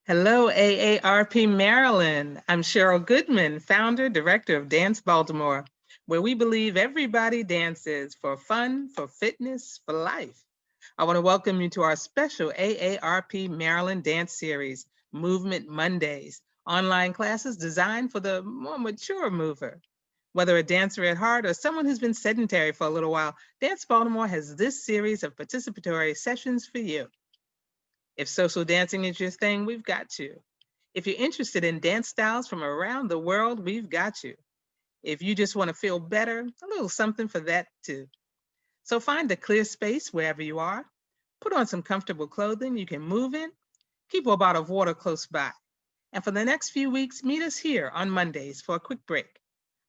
Hello, AARP Maryland. I'm Cheryl Goodman, founder, director of Dance Baltimore, where we believe everybody dances for fun, for fitness, for life. I want to welcome you to our special AARP Maryland dance series, Movement Mondays, online classes designed for the more mature mover. Whether a dancer at heart or someone who's been sedentary for a little while, Dance Baltimore has this series of participatory sessions for you. If social dancing is your thing, we've got you. If you're interested in dance styles from around the world, we've got you. If you just want to feel better, a little something for that too. So find a clear space wherever you are, put on some comfortable clothing you can move in, keep a bottle of water close by. And for the next few weeks, meet us here on Mondays for a quick break.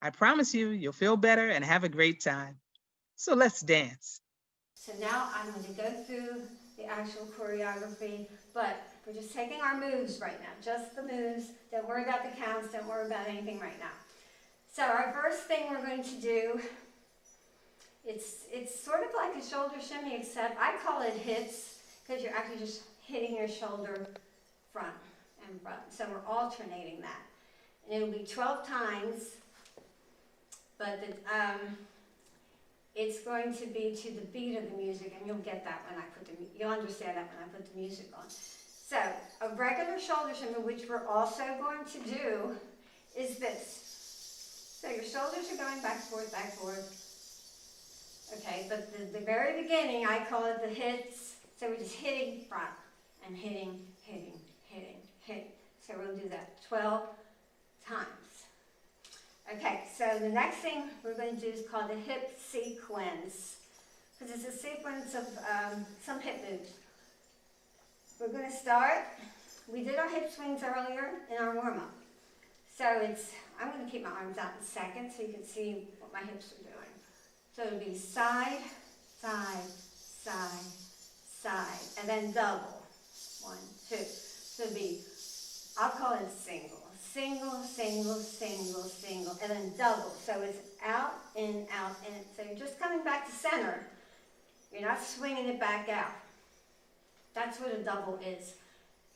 I promise you, you'll feel better and have a great time. So let's dance. So now I'm going to go through the actual choreography, but we're just taking our moves right now, just the moves. Don't worry about the counts, don't worry about anything right now. So our first thing we're going to do, it's sort of like a shoulder shimmy, except I call it hits, because you're actually just hitting your shoulder front and front. So we're alternating that. And it'll be 12 times, but it's going to be to the beat of the music, and you'll get that when I put you'll understand that when I put the music on. So a regular shoulder shimmy, which we're also going to do, is this. So your shoulders are going back, forth, back, forth. Okay, but the very beginning, I call it the hits. So we're just hitting front and hitting, hitting, hitting, hitting. So we'll do that 12 times. Okay, so the next thing we're going to do is called the hip sequence, because it's a sequence of some hip moves. We're going to start, we did our hip swings earlier in our warm-up. So I'm going to keep my arms out in a second so you can see what my hips are doing. So it'll be side, side, side, side, and then double. 1, 2. So it'll be, I'll call it single. Single, single, single, single, and then double. So it's out, in, out, in. So you're just coming back to center. You're not swinging it back out. That's what a double is.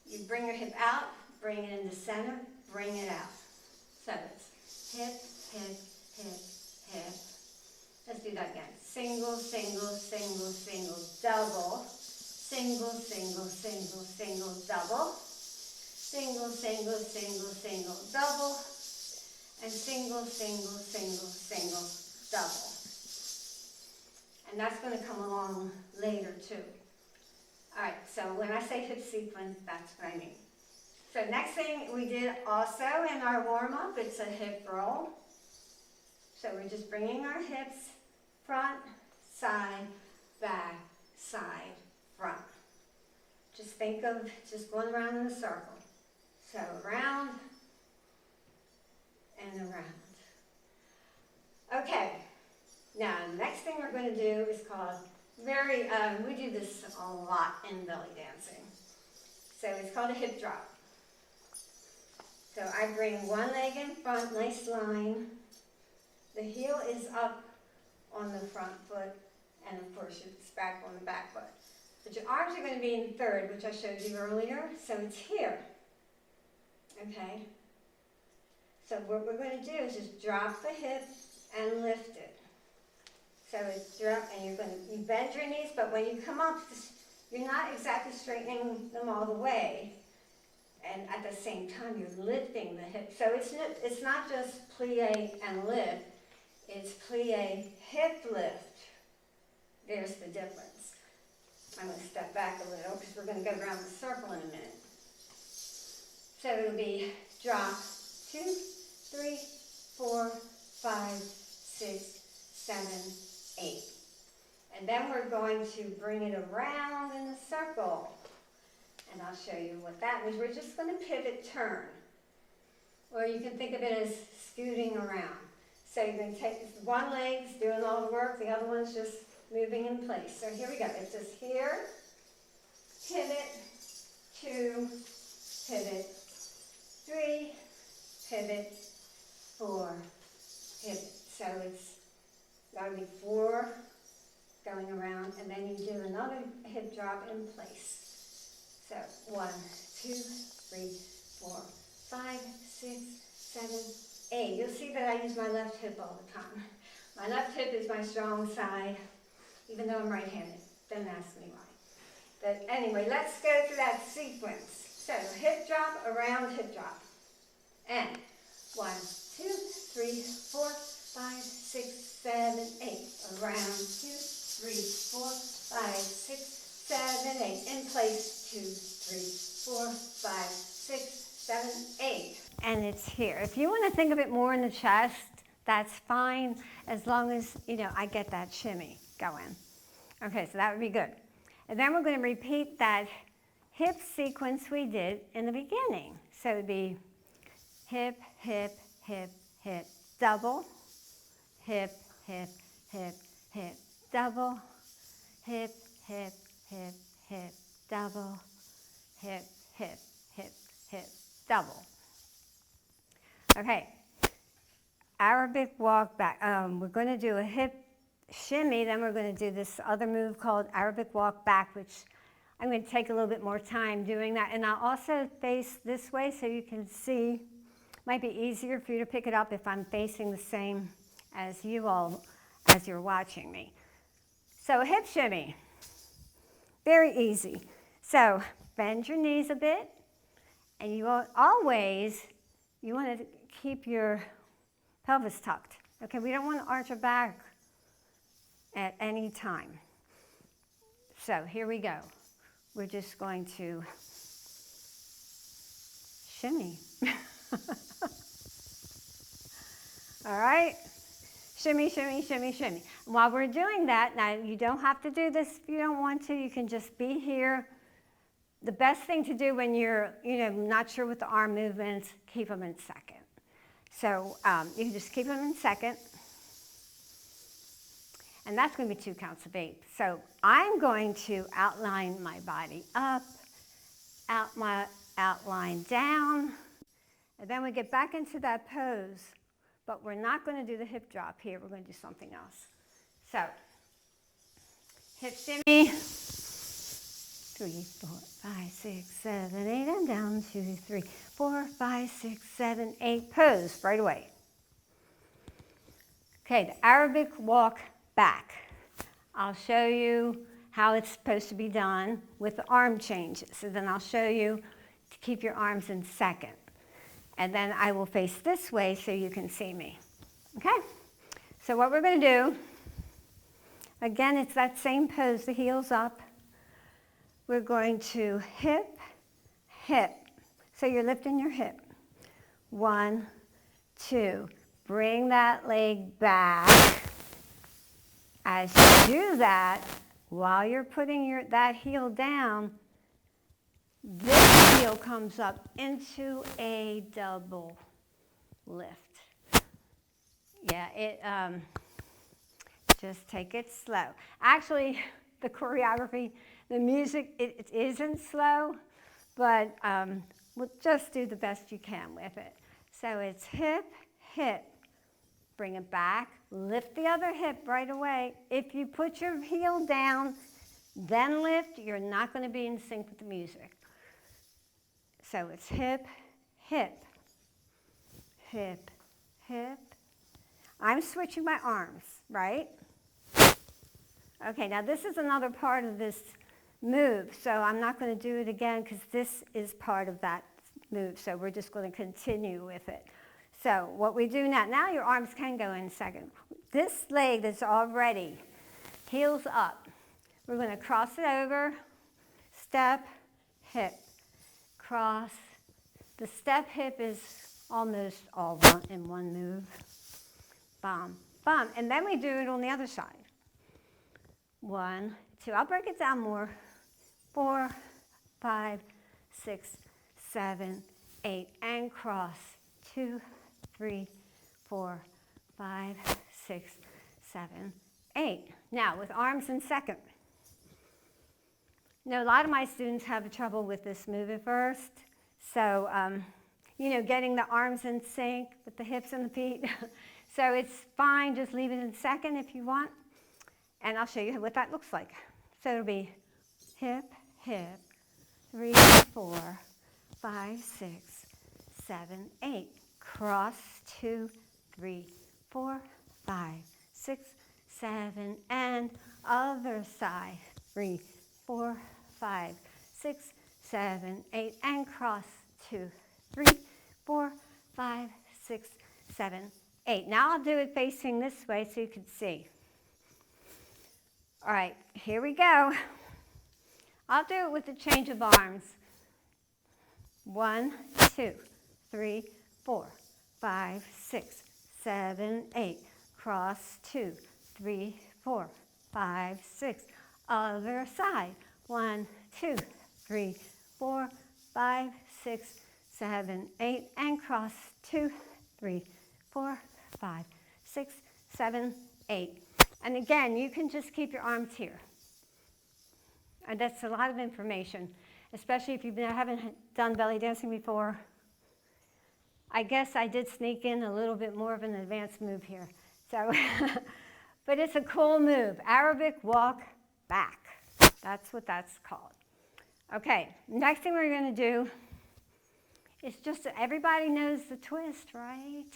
You bring your hip out, bring it into center, bring it out. So it's hip, hip, hip, hip. Let's do that again. Single, single, single, single, double. Single, single, single, single, double. Single, single, single, single, double, and single, single, single, single, double. And that's going to come along later too. All right, so when I say hip sequence, that's what I mean. So next thing we did also in our warm-up, it's a hip roll. So we're just bringing our hips front, side, back, side, front. Just think of just going around in a circle. So around and around. Okay, now the next thing we're going to do is called we do this a lot in belly dancing. So it's called a hip drop. So I bring one leg in front, nice line. The heel is up on the front foot, and of course it's back on the back foot. But your arms are going to be in third, which I showed you earlier, so it's here. Okay, so what we're going to do is just drop the hip and lift it. So it's drop, and you bend your knees, but when you come up, you're not exactly straightening them all the way, and at the same time you're lifting the hip. So it's not just plie and lift, it's plie, hip lift. There's the difference. I'm going to step back a little because we're going to go around the circle in a minute. So it'll be drop 2, 3, 4, 5, 6, 7, 8. And then we're going to bring it around in a circle. And I'll show you what that means. We're just going to pivot turn. Or you can think of it as scooting around. So you're going to take one leg's doing all the work, the other one's just moving in place. So here we go. It's just here, pivot, 2, pivot, 3, pivot, 4, pivot. So that would be 4 going around, and then you do another hip drop in place. So 1, 2, 3, 4, 5, 6, 7, 8. You'll see that I use my left hip all the time. My left hip is my strong side, even though I'm right-handed. Don't ask me why. But anyway, let's go through that sequence. So hip drop, around, hip drop. And 1, 2, 3, 4, 5, 6, 7, 8. Around, 2, 3, 4, 5, 6, 7, 8. In place, 2, 3, 4, 5, 6, 7, 8. And it's here. If you want to think of it more in the chest, that's fine, as long as, I get that shimmy going. Okay, so that would be good. And then we're going to repeat that hip sequence we did in the beginning. So it would be hip, hip, hip, hip, double, hip, hip, hip, hip, double, hip, hip, hip, hip, double, hip, hip, hip, hip, double. Okay, Arabic walk back. We're going to do a hip shimmy, then we're going to do this other move called Arabic walk back, which I'm going to take a little bit more time doing that. And I'll also face this way so you can see. Might be easier for you to pick it up if I'm facing the same as you all as you're watching me. So a hip shimmy, very easy. So bend your knees a bit, and you want to keep your pelvis tucked. Okay, we don't want to arch our back at any time. So here we go. We're just going to shimmy. All right? Shimmy, shimmy, shimmy, shimmy. And while we're doing that, now you don't have to do this if you don't want to. You can just be here. The best thing to do when you're, not sure with the arm movements, keep them in second. So you can just keep them in second. And that's going to be 2 counts of 8. So I'm going to outline my body up, outline down, and then we get back into that pose, but we're not going to do the hip drop here. We're going to do something else. So hip shimmy, 3, 4, 5, 6, 7, 8, and down, 2, 3, 4, 5, 6, 7, 8, pose right away. Okay, the Arabic walk back. I'll show you how it's supposed to be done with the arm changes. So then I'll show you to keep your arms in second. And then I will face this way so you can see me. Okay? So what we're going to do, again, it's that same pose, the heels up. We're going to hip, hip. So you're lifting your hip. 1, 2. Bring that leg back. As you do that, while you're putting that heel down, this heel comes up into a double lift. Yeah, just take it slow. Actually, the choreography, the music, it isn't slow, but we'll just do the best you can with it. So it's hip, hip. Bring it back, lift the other hip right away. If you put your heel down, then lift, you're not going to be in sync with the music. So it's hip, hip, hip, hip. I'm switching my arms, right? Okay, now this is another part of this move, so I'm not going to do it again because this is part of that move, so we're just going to continue with it. So what we do now your arms can go in second. This leg that's already heels up, we're going to cross it over, step, hip, cross. The step hip is almost all in one move. Bum, bum. And then we do it on the other side. 1, 2. I'll break it down more. 4, 5, 6, 7, 8. And cross. 2, 3, 4, 5, 6, 7, 8. Now, with arms in second. A lot of my students have trouble with this move at first. So, getting the arms in sync with the hips and the feet. So it's fine, just leave it in second if you want. And I'll show you what that looks like. So it'll be hip, hip, 3, 4, 5, 6, 7, 8. Cross, 2, 3, 4, 5, 6, 7, and other side. 3, 4, 5, 6, 7, 8, and cross, 2, 3, 4, 5, 6, 7, 8. Now I'll do it facing this way so you can see. All right, here we go. I'll do it with the change of arms. 1, 2, 3, 4, 5, 6, 7, 8. Cross, 2, 3, 4, 5, 6. Other side. 1, 2, 3, 4, 5, 6, 7, 8. And cross, 2, 3, 4, 5, 6, 7, 8. And again, you can just keep your arms here. And that's a lot of information, especially if you haven't done belly dancing before. I guess I did sneak in a little bit more of an advanced move here. So, but it's a cool move. Arabic walk back. That's what that's called. Okay, next thing we're going to do is just, everybody knows the twist, right?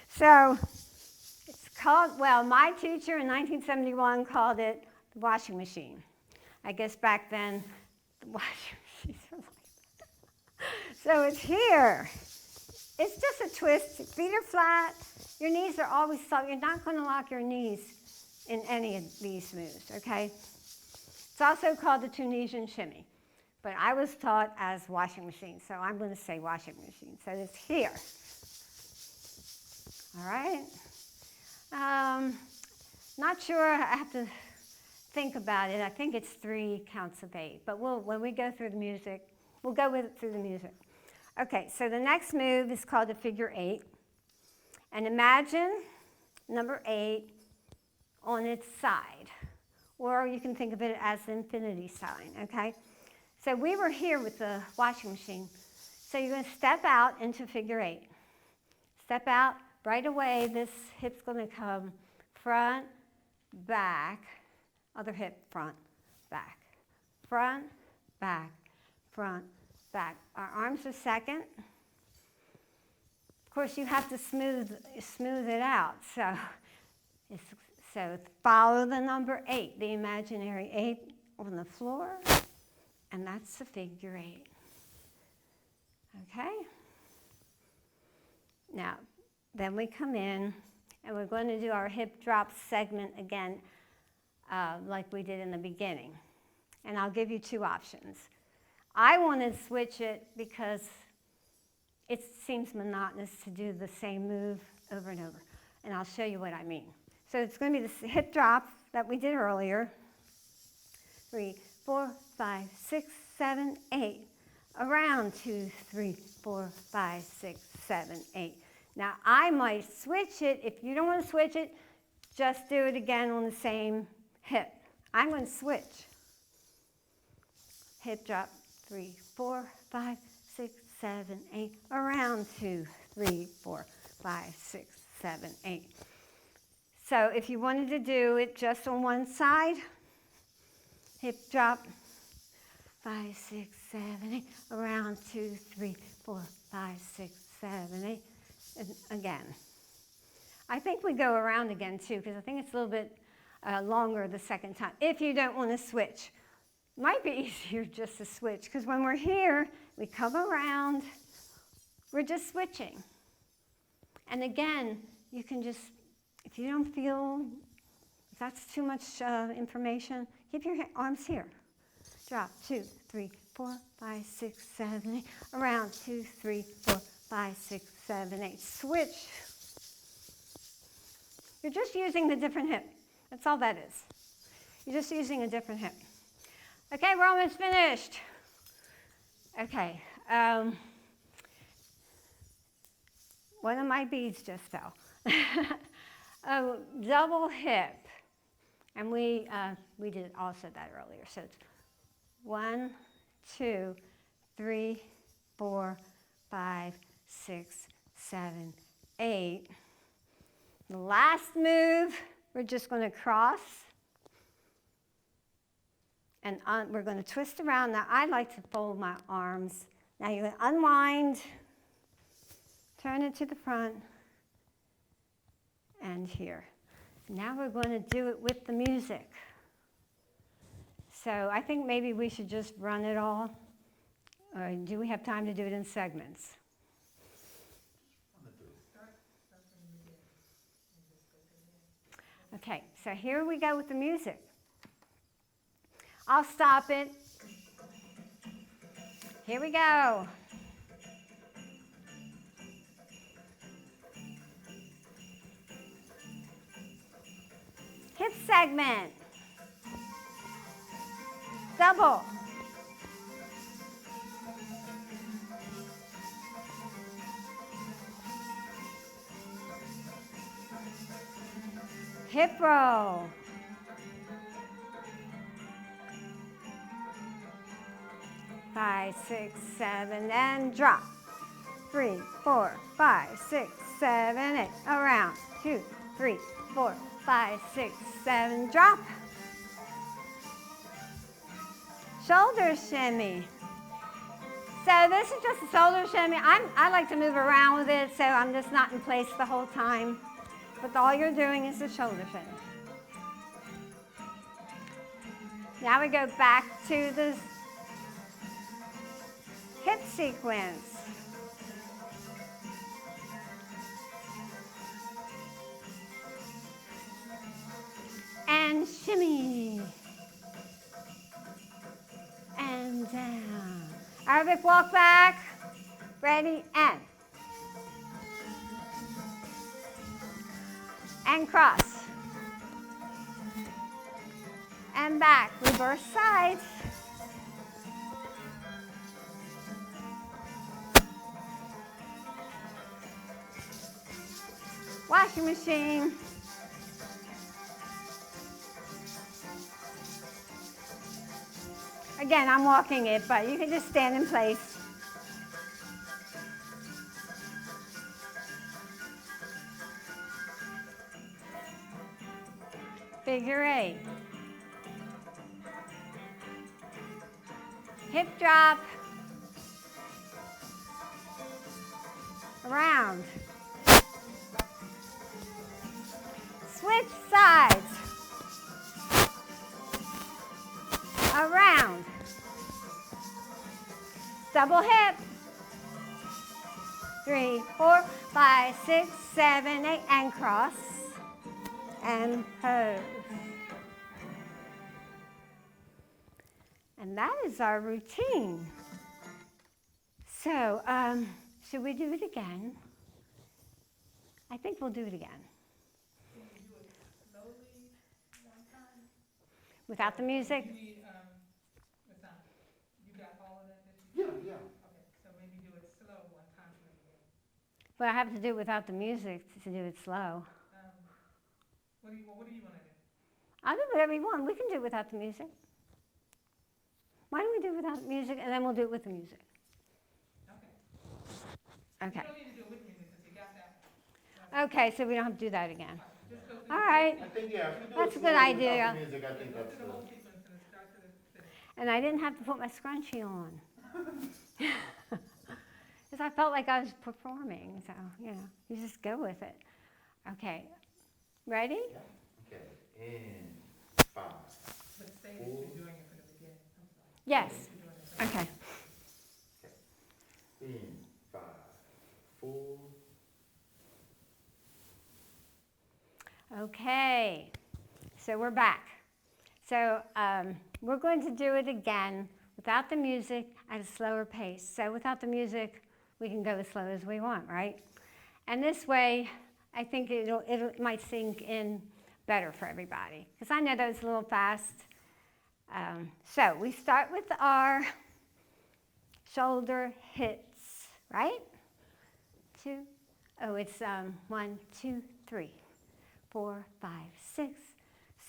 So, it's called, well, my teacher in 1971 called it the washing machine. I guess back then, the washing machines were like so it's here. It's just a twist. Feet are flat. Your knees are always soft. You're not going to lock your knees in any of these moves, okay? It's also called the Tunisian shimmy. But I was taught as washing machine, so I'm going to say washing machine. So it's here. All right? Not sure. I have to think about it. I think it's 3 counts of 8. But when we go through the music, we'll go with it through the music. Okay, so the next move is called a figure 8. And imagine number 8 on its side. Or you can think of it as the infinity sign, okay? So we were here with the washing machine. So you're going to step out into figure 8. Step out. Right away, this hip's going to come front, back, other hip, front, back, front, back, front, back. Our arms are second. Of course, you have to smooth it out. So follow the number 8, the imaginary 8 on the floor, and that's the figure 8. Okay? Now, then we come in, and we're going to do our hip drop segment again, like we did in the beginning. And I'll give you 2 options. I want to switch it because it seems monotonous to do the same move over and over. And I'll show you what I mean. So it's going to be the hip drop that we did earlier. 3, 4, 5, 6, 7, 8. Around 2, 3, 4, 5, 6, 7, 8. Now I might switch it. If you don't want to switch it, just do it again on the same hip. I'm going to switch. Hip drop, 3, 4, 5, 6, 7, 8. Around 2, 3, 4, 5, 6, 7, 8. So if you wanted to do it just on one side, hip drop, 5, 6, 7, 8. Around 2, 3, 4, 5, 6, 7, 8. And again. I think we go around again too, because I think it's a little bit longer the second time, if you don't want to switch. Might be easier just to switch, because when we're here, we come around, we're just switching. And again, you can just, if you don't feel, if that's too much information, keep your arms here. Drop, 2, 3, 4, 5, 6, 7, 8. Around, 2, 3, 4, 5, 6, 7, 8. Switch. You're just using the different hip. That's all that is. You're just using a different hip. Okay, we're almost finished. Okay. One of my beads just fell. A double hip. And we did also that earlier. So it's 1, 2, 3, 4, 5, 6, 7, 8. The last move, we're just going to cross And we're going to twist around. Now, I like to fold my arms. Now, you're going to unwind, turn it to the front, and here. Now we're going to do it with the music. So I think maybe we should just run it all. Or do we have time to do it in segments? Okay, so here we go with the music. I'll stop it. Here we go. Hip segment. Double. Hip roll. Five, six, seven, and drop. 3, 4, 5, 6, 7, 8. Around. 2, 3, 4, 5, 6, 7. Drop. Shoulder shimmy. So this is just a shoulder shimmy. I like to move around with it, so I'm just not in place the whole time. But all you're doing is a shoulder shimmy. Now we go back to the hip sequence. And shimmy. And down. Arabic walk back. Ready, and cross. And back. Reverse sides. Washing machine. Again, I'm walking it, but you can just stand in place. Figure 8. Hip drop. Around. Switch sides. Around. Double hip. 3, 4, 5, 6, 7, 8, and cross. And pose. And that is our routine. So, should we do it again? I think we'll do it again. Can you do it slowly one time? Without the music? You need, you got all of that you Yeah. Okay, so maybe do it slow one time from the beginning. But I have to do it without the music to do it slow. What do you want to do? I'll do whatever you want. We can do it without the music. Why don't we do it without music, and then we'll do it with the music? Okay. Okay. You don't need to do it with music because you got that. Okay, so we don't have to do that again. Just go through All right. I think, yeah, if you do That's it a good slowly idea. without the music, I think go that's through the whole good. sequence and start to the finish. And I didn't have to put my scrunchie on. Because I felt like I was performing, so, you just go with it. Okay. Ready? Yeah. Okay. In 5. But say that you're doing it from the beginning. I'm sorry. Yes. You're doing it from the Okay. In 5, 4. Okay, so we're back. So we're going to do it again without the music at a slower pace. So without the music, we can go as slow as we want, right? And this way, I think it might sink in better for everybody. Because I know that was a little fast. So we start with our shoulder hits, right? 2, it's 1, 2, 3. 4, 5, 6,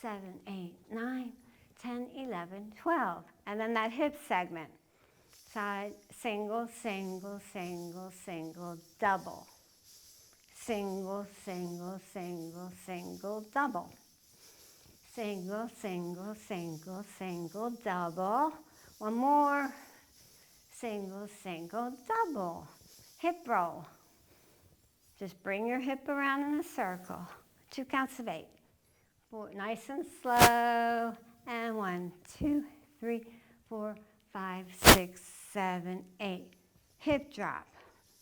7, 8, 9, 10, 11, 12. And then that hip segment. Side, single, single, single, single, double. Single, single, single, single, double. single, single, single, single, double. One more, single, single, double. Hip roll. Just bring your hip around in a circle. 2 counts of 8. 4, nice and slow. And 1, 2, 3, 4, 5, 6, 7, 8. Hip drop.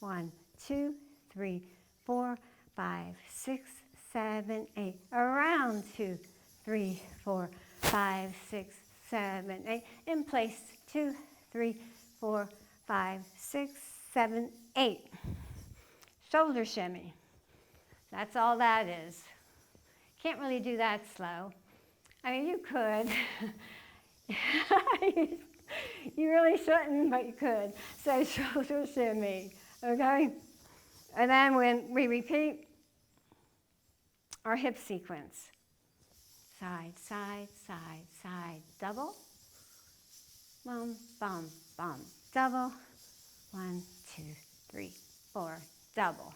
1, 2, 3, 4, 5, 6, 7, 8. Around 2, 3, 4, 5, 6, 7, 8. In place. 2, 3, 4, 5, 6, 7, 8. Shoulder shimmy. That's all that is. Can't really do that slow. I mean, you could. You really shouldn't, but you could. So shoulder shimmy, okay? And then when we repeat our hip sequence, side, side, side, side, double, bum, bum, bum, double, 1, 2, 3, 4, double.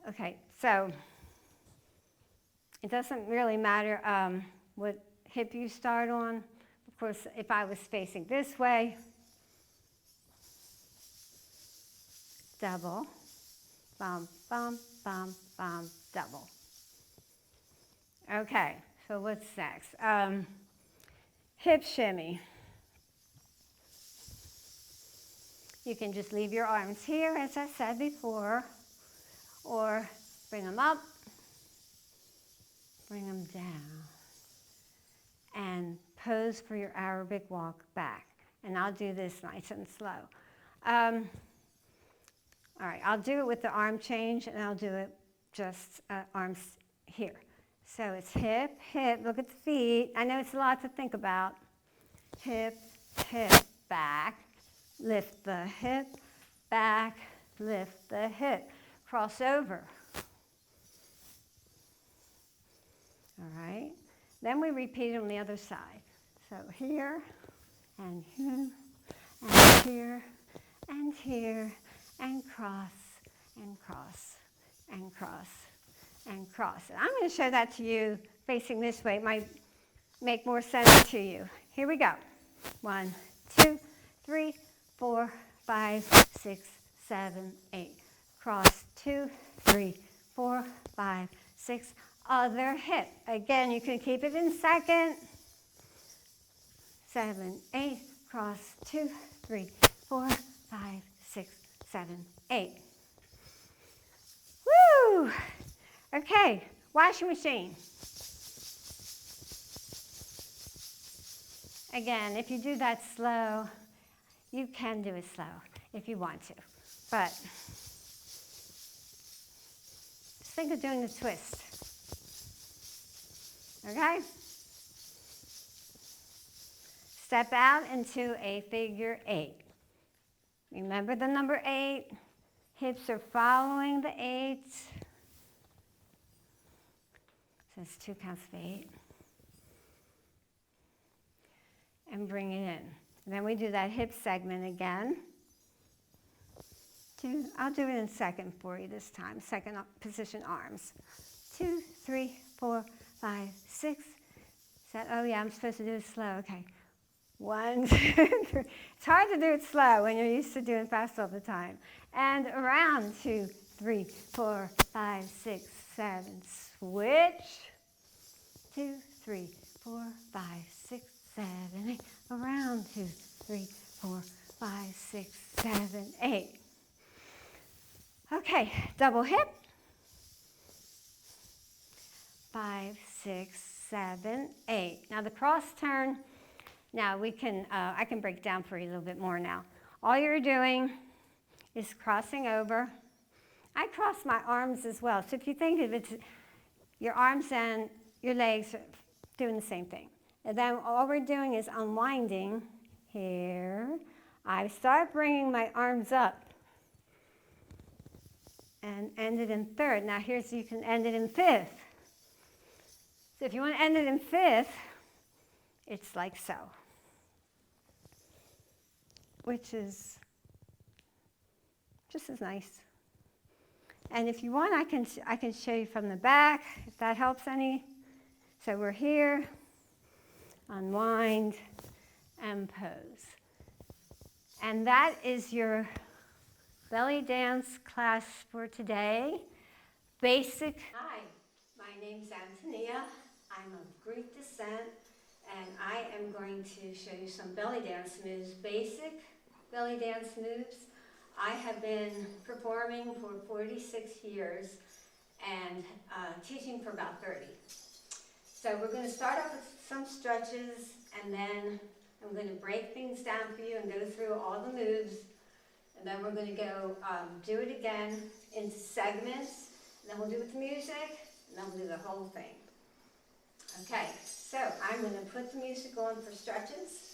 Okay, so it doesn't really matter what hip you start on. Of course, if I was facing this way, double, bum, bum, bum, bum, double. Okay, so what's next? Hip shimmy. You can just leave your arms here, as I said before, or bring them up, bring them down, and pose for your Arabic walk back. And I'll do this nice and slow. All right, I'll do it with the arm change, and I'll do it just arms here. So it's hip, hip, look at the feet. I know it's a lot to think about. Hip, hip, back, lift the hip, back, lift the hip. Cross over. All right, then we repeat on the other side. So here, and here, and here, and here, and cross, and cross, and cross, and cross. And I'm going to show that to you facing this way. It might make more sense to you. Here we go. 1, 2, 3, 4, 5, 6, 7, 8. Cross 2, 3, 4, 5, 6. Other hip. Again, you can keep it in second. 7, 8. Cross 2, 3, 4, 5, 6, 7, 8. Woo! Okay, washing machine. Again, if you do that slow, you can do it slow if you want to. But just think of doing the twist. Okay? Step out into a figure 8. Remember the number 8. Hips are following the 8. So it's 2 counts of 8. And bring it in. And then we do that hip segment again. I'll do it in second for you this time. Second position arms. 2, 3, 4, 5, 6. Oh yeah, I'm supposed to do it slow. Okay. 1, 2, 3. It's hard to do it slow when you're used to doing fast all the time. And around 2, 3, 4, 5, 6, 7. Switch. 2, 3, 4, 5, 6, 7, 8. Around 2, 3, 4, 5, 6, 7, 8. Okay, double hip. 5, 6, 7, 8. Now the cross turn. Now we can, I can break down for you a little bit more now. All you're doing is crossing over. I cross my arms as well. So if you think of it, your arms and your legs are doing the same thing. And then all we're doing is unwinding here. I start bringing my arms up and end it in third. Now here's, you can end it in fifth. So if you want to end it in fifth, it's like so, which is just as nice. And if you want, I can show you from the back, if that helps any. So we're here, unwind, and pose. And that is your belly dance class for today. Basic. Hi, my name's Antonia. I'm of Greek descent, and I am going to show you some belly dance moves, basic belly dance moves. I have been performing for 46 years and teaching for about 30. So we're going to start off with some stretches, and then I'm going to break things down for you and go through all the moves. And then we're going to go do it again into segments. And then we'll do it with the music, and then we'll do the whole thing. Okay, so I'm going to put the music on for stretches.